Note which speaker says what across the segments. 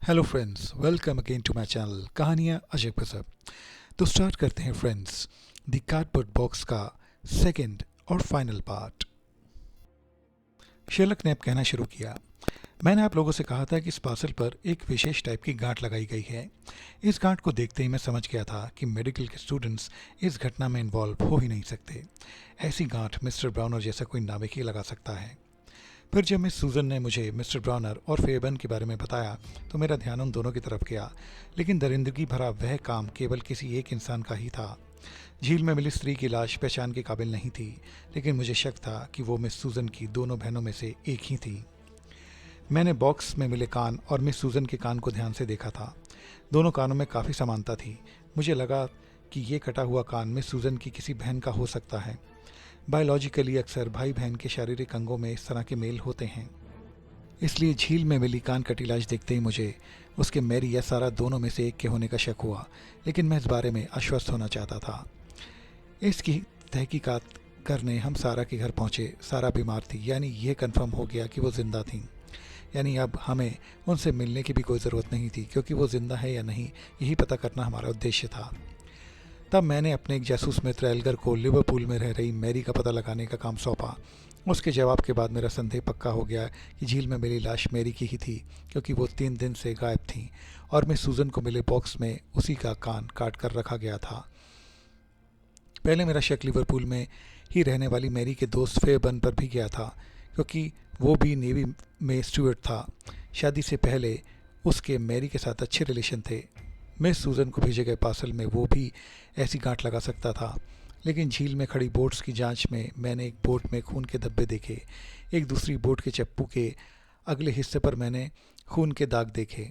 Speaker 1: Hello friends, welcome again to my channel कहानियाँ अजय प्रसव। तो स्टार्ट करते हैं फ्रेंड्स द कार्डबोर्ड बॉक्स का सेकंड और फाइनल पार्ट। शेरलॉक ने अब कहना शुरू किया, मैंने आप लोगों से कहा था कि इस पार्सल पर एक विशेष टाइप की गांठ लगाई गई है। इस गांठ को देखते ही मैं समझ गया था कि मेडिकल के स्टूडेंट्स इस घटना में इन्वॉल्व हो ही नहीं सकते। ऐसी गांठ मिस्टर ब्राउनर जैसा कोई नाविक ही लगा सकता है। फिर जब मिस सूजन ने मुझे मिस्टर ब्राउनर और फेबन के बारे में बताया तो मेरा ध्यान उन दोनों की तरफ गया, लेकिन दरिंदगी भरा वह काम केवल किसी एक इंसान का ही था। झील में मिली स्त्री की लाश पहचान के काबिल नहीं थी, लेकिन मुझे शक था कि वो मिस सूजन की दोनों बहनों में से एक ही थी। मैंने बॉक्स में मिले कान और मिस सूजन के कान को ध्यान से देखा था। दोनों कानों में काफ़ी समानता थी। मुझे लगा कि ये कटा हुआ कान मिस सूजन की किसी बहन का हो सकता है। बायोलॉजिकली अक्सर भाई बहन के शारीरिक अंगों में इस तरह के मेल होते हैं। इसलिए झील में मिली कान कटी लाश देखते ही मुझे उसके मैरी या सारा दोनों में से एक के होने का शक हुआ, लेकिन मैं इस बारे में आश्वस्त होना चाहता था। इसकी तहकीकात करने हम सारा के घर पहुंचे। सारा बीमार थी, यानी यह कंफर्म हो गया कि वो जिंदा थी। यानी अब हमें उनसे मिलने की भी कोई ज़रूरत नहीं थी, क्योंकि वो जिंदा है या नहीं यही पता करना हमारा उद्देश्य था। तब मैंने अपने एक जासूस मित्र एल्गर को लिवरपूल में रह रही मैरी का पता लगाने का काम सौंपा। उसके जवाब के बाद मेरा संदेह पक्का हो गया कि झील में मिली लाश मैरी की ही थी, क्योंकि वो 3 दिन से गायब थी और मिस सूजन को मिले बॉक्स में उसी का कान काट कर रखा गया था। पहले मेरा शक लिवरपूल में ही रहने वाली मैरी के दोस्त फेबन पर भी गया था, क्योंकि वो भी नेवी में स्टूअर्ड था। शादी से पहले उसके मैरी के साथ अच्छे रिलेशन थे। मिस सूजन को भेजे गए पार्सल में वो भी ऐसी गांठ लगा सकता था। लेकिन झील में खड़ी बोट्स की जांच में मैंने एक बोट में खून के धब्बे देखे। एक दूसरी बोट के चप्पू के अगले हिस्से पर मैंने खून के दाग देखे।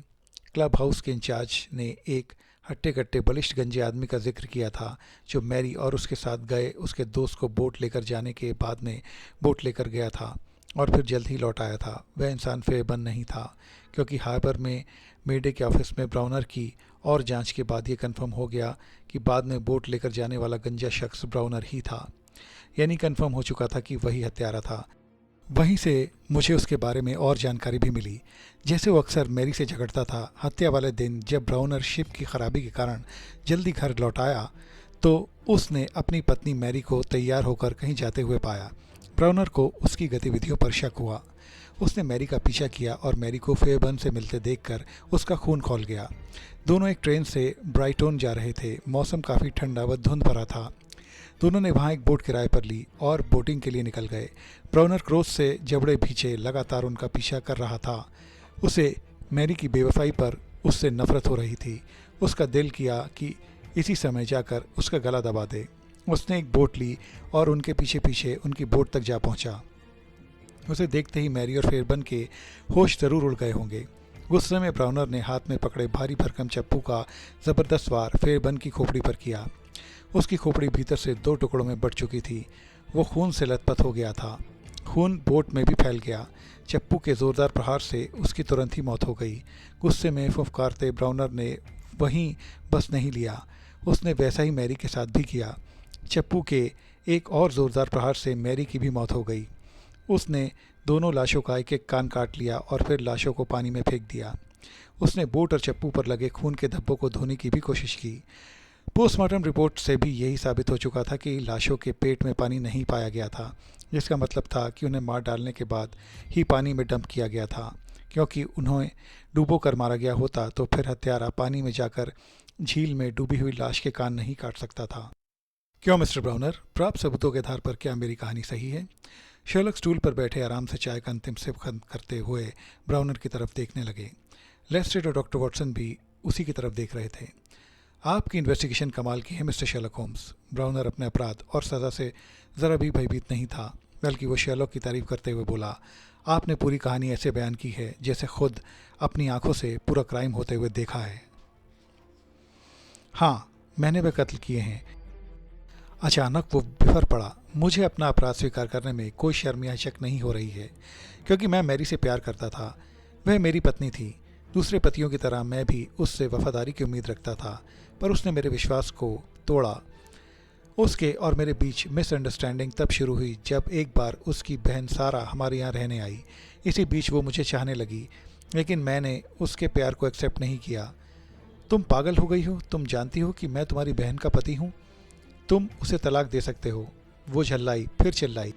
Speaker 1: क्लब हाउस के इंचार्ज ने एक हट्टे कट्टे बलिष्ठ गंजे आदमी का जिक्र किया था, जो मैरी और उसके साथ गए उसके दोस्त को बोट लेकर जाने के बाद में बोट लेकर गया था और फिर जल्द ही लौट आया था। वह इंसान फेबन नहीं था, क्योंकि हार्बर में मेडे के ऑफिस में ब्राउनर की और जांच के बाद ये कंफर्म हो गया कि बाद में बोट लेकर जाने वाला गंजा शख्स ब्राउनर ही था। यानी कंफर्म हो चुका था कि वही हत्यारा था। वहीं से मुझे उसके बारे में और जानकारी भी मिली। जैसे वो अक्सर मैरी से झगड़ता था, हत्या वाले दिन जब ब्राउनर शिप की खराबी के कारण जल्दी घर लौट आया तो उसने अपनी पत्नी मैरी को तैयार होकर कहीं जाते हुए पाया। ब्राउनर को उसकी गतिविधियों पर शक हुआ। उसने मैरी का पीछा किया और मैरी को फेबन से मिलते देखकर उसका खून खौल गया। दोनों एक ट्रेन से ब्राइटन जा रहे थे। मौसम काफ़ी ठंडा व धुंध भरा था। दोनों ने वहाँ एक बोट किराए पर ली और बोटिंग के लिए निकल गए। ब्राउनर क्रोध से जबड़े पीछे लगातार उनका पीछा कर रहा था। उसे मैरी की बेवफाई पर उससे नफरत हो रही थी। उसका दिल किया कि इसी समय जाकर उसका गला दबा दे। उसने एक बोट ली और उनके पीछे पीछे उनकी बोट तक जा पहुंचा। उसे देखते ही मैरी और फेबन के होश जरूर उड़ गए होंगे। गुस्से में ब्राउनर ने हाथ में पकड़े भारी भरकम चप्पू का जबरदस्त वार फेबन की खोपड़ी पर किया। उसकी खोपड़ी भीतर से 2 टुकड़ों में बट चुकी थी। वो खून से लथपथ हो गया था। खून बोट में भी फैल गया। चप्पू के जोरदार प्रहार से उसकी तुरंत ही मौत हो गई। गुस्से में फुफकारते ब्राउनर ने वहीं बस नहीं लिया, उसने वैसा ही मैरी के साथ भी किया। चप्पू के एक और जोरदार प्रहार से मैरी की भी मौत हो गई। उसने दोनों लाशों का एक एक कान काट लिया और फिर लाशों को पानी में फेंक दिया। उसने बोट और चप्पू पर लगे खून के धब्बों को धोने की भी कोशिश की। पोस्टमार्टम रिपोर्ट से भी यही साबित हो चुका था कि लाशों के पेट में पानी नहीं पाया गया था, जिसका मतलब था कि उन्हें मार डालने के बाद ही पानी में डंप किया गया था। क्योंकि उन्हें डूबो कर मारा गया होता तो फिर हत्यारा पानी में जाकर झील में डूबी हुई लाश के कान नहीं काट सकता था। क्यों मिस्टर ब्राउनर, प्राप्त सबूतों के आधार पर क्या मेरी कहानी सही है? शेरलॉक स्टूल पर बैठे आराम से चाय का अंतिम सिप खत्म करते हुए ब्राउनर की तरफ देखने लगे। लेस्ट्रेड और डॉक्टर वॉटसन भी उसी की तरफ देख रहे थे। आपकी इन्वेस्टिगेशन कमाल की है मिस्टर शेरलॉक होम्स। ब्राउनर अपने अपराध और सज़ा से ज़रा भी भयभीत नहीं था, बल्कि वो शेरलॉक की तारीफ करते हुए बोला, आपने पूरी कहानी ऐसे बयान की है जैसे खुद अपनी आंखों से पूरा क्राइम होते हुए देखा है। हाँ, मैंने वह कत्ल किए हैं। अचानक वो बिफर पड़ा। मुझे अपना अपराध स्वीकार करने में कोई शर्म या शक नहीं हो रही है, क्योंकि मैं मैरी से प्यार करता था। वह मेरी पत्नी थी। दूसरे पतियों की तरह मैं भी उससे वफादारी की उम्मीद रखता था, पर उसने मेरे विश्वास को तोड़ा। उसके और मेरे बीच मिसअंडरस्टैंडिंग तब शुरू हुई जब एक बार उसकी बहन सारा हमारे यहाँ रहने आई। इसी बीच वो मुझे चाहने लगी। लेकिन मैंने उसके प्यार को एक्सेप्ट नहीं किया। तुम पागल हो गई हो, तुम जानती हो कि मैं तुम्हारी बहन का पति हूँ, तुम उसे तलाक दे सकते हो। वो झल्लाई, फिर चिल्लाई,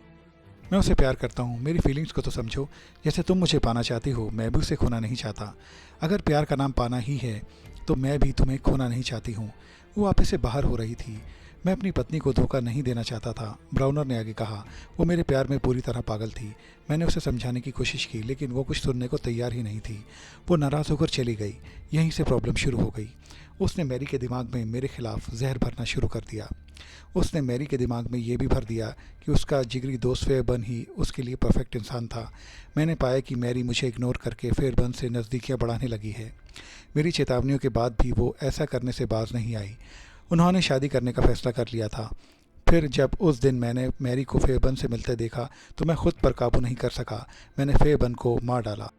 Speaker 1: मैं उसे प्यार करता हूँ, मेरी फीलिंग्स को तो समझो। जैसे तुम मुझे पाना चाहती हो, मैं भी उसे खोना नहीं चाहता। अगर प्यार का नाम पाना ही है तो मैं भी तुम्हें खोना नहीं चाहती हूँ। वो आपे से बाहर हो रही थी। मैं अपनी पत्नी को धोखा नहीं देना चाहता था, ब्राउनर ने आगे कहा। वो मेरे प्यार में पूरी तरह पागल थी। मैंने उसे समझाने की कोशिश की, लेकिन वो कुछ सुनने को तैयार ही नहीं थी। वो नाराज़ होकर चली गई। यहीं से प्रॉब्लम शुरू हो गई। उसने मैरी के दिमाग में मेरे खिलाफ जहर भरना शुरू कर दिया। उसने मैरी के दिमाग में ये भी भर दिया कि उसका जिगरी दोस्त फेयरबर्न ही उसके लिए परफेक्ट इंसान था। मैंने पाया कि मैरी मुझे इग्नोर करके फेयरबर्न से नज़दीकियाँ बढ़ाने लगी है। मेरी चेतावनियों के बाद भी वो ऐसा करने से बाज नहीं आई। उन्होंने शादी करने का फैसला कर लिया था। फिर जब उस दिन मैंने मैरी को फेयरबर्न से मिलते देखा तो मैं खुद पर काबू नहीं कर सका। मैंने फेयरबर्न को मार डाला।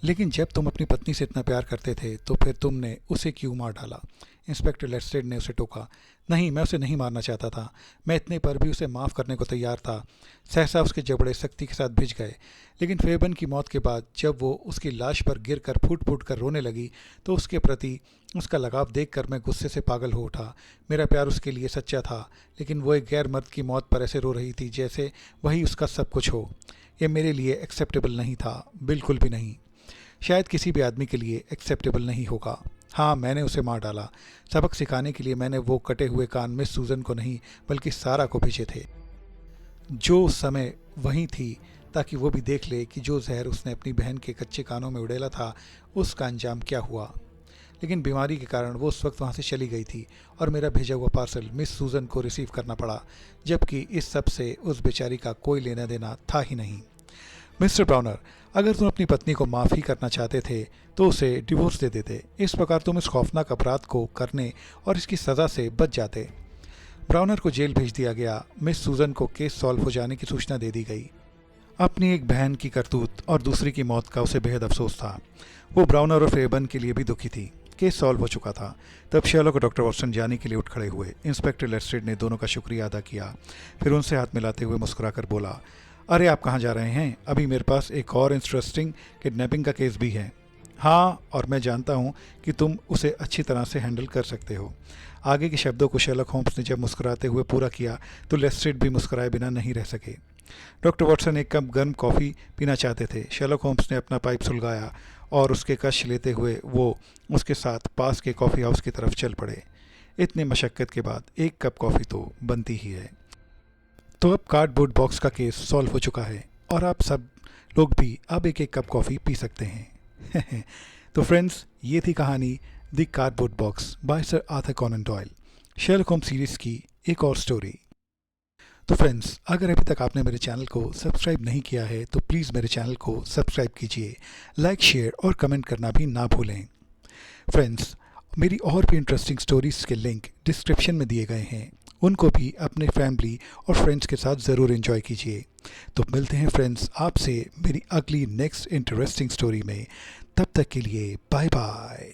Speaker 1: लेकिन जब तुम अपनी पत्नी से इतना प्यार करते थे तो फिर तुमने उसे क्यों मार डाला? इंस्पेक्टर लेस्ट्रेड ने उसे टोका। नहीं, मैं उसे नहीं मारना चाहता था। मैं इतने पर भी उसे माफ़ करने को तैयार था। सहसा उसके जबड़े सख्ती के साथ भिज गए। लेकिन फेबन की मौत के बाद जब वो उसकी लाश पर गिर कर फूट फूट कर रोने लगी तो उसके प्रति उसका लगाव देखकर मैं गुस्से से पागल हो उठा। मेरा प्यार उसके लिए सच्चा था, लेकिन वो एक गैर मर्द की मौत पर ऐसे रो रही थी जैसे वही उसका सब कुछ हो। यह मेरे लिए एक्सेप्टेबल नहीं था, बिल्कुल भी नहीं। शायद किसी भी आदमी के लिए एक्सेप्टेबल नहीं होगा। हाँ, मैंने उसे मार डाला। सबक सिखाने के लिए मैंने वो कटे हुए कान मिस सूजन को नहीं बल्कि सारा को भेजे थे, जो उस समय वहीं थी, ताकि वो भी देख ले कि जो जहर उसने अपनी बहन के कच्चे कानों में उड़ेला था उसका अंजाम क्या हुआ। लेकिन बीमारी के कारण वो उस वक्त वहाँ से चली गई थी और मेरा भेजा हुआ पार्सल मिस सूजन को रिसीव करना पड़ा, जबकि इस सब से उस बेचारी का कोई लेना देना था ही नहीं। मिस्टर ब्राउनर, अगर तुम अपनी पत्नी को माफ़ ही करना चाहते थे तो उसे डिवोर्स दे देते। इस प्रकार तुम इस खौफनाक अपराध को करने और इसकी सज़ा से बच जाते। ब्राउनर को जेल भेज दिया गया। मिस सूजन को केस सॉल्व हो जाने की सूचना दे दी गई। अपनी एक बहन की करतूत और दूसरी की मौत का उसे बेहद अफसोस था। वो ब्राउनर और फेबन के लिए भी दुखी थी। केस सॉल्व हो चुका था। तब शेरलॉक और डॉक्टर वॉटसन जाने के लिए उठ खड़े हुए। इंस्पेक्टर लेस्ट्रेड ने दोनों का शुक्रिया अदा किया, फिर उनसे हाथ मिलाते हुए मुस्कुराकर बोला, अरे आप कहाँ जा रहे हैं? अभी मेरे पास एक और इंटरेस्टिंग किडनैपिंग का केस भी है। हाँ, और मैं जानता हूँ कि तुम उसे अच्छी तरह से हैंडल कर सकते हो। आगे के शब्दों को शेरलॉक होम्स ने जब मुस्कुराते हुए पूरा किया तो लेस्ट्रेड भी मुस्कुराए बिना नहीं रह सके। डॉक्टर वॉटसन एक कप गर्म कॉफ़ी पीना चाहते थे। शेरलॉक होम्स ने अपना पाइप सुलगाया और उसके कश लेते हुए वो उसके साथ पास के कॉफ़ी हाउस की तरफ चल पड़े। इतनी मशक्क़त के बाद एक कप कॉफ़ी तो बनती ही है। तो अब कार्डबोर्ड बॉक्स का केस सॉल्व हो चुका है और आप सब लोग भी अब एक एक कप कॉफ़ी पी सकते हैं। तो फ्रेंड्स, ये थी कहानी the cardboard box by sir Arthur Conan Doyle, Sherlock Holmes series की एक और स्टोरी। तो फ्रेंड्स, अगर अभी तक आपने मेरे चैनल को सब्सक्राइब नहीं किया है तो प्लीज़ मेरे चैनल को सब्सक्राइब कीजिए, लाइक, शेयर और कमेंट करना भी ना भूलें। फ्रेंड्स, मेरी और भी इंटरेस्टिंग स्टोरीज़ के लिंक डिस्क्रिप्शन में दिए गए हैं, उनको भी अपने फैमिली और फ्रेंड्स के साथ ज़रूर एंजॉय कीजिए। तो मिलते हैं फ्रेंड्स आपसे मेरी अगली नेक्स्ट इंटरेस्टिंग स्टोरी में। तब तक के लिए बाय बाय।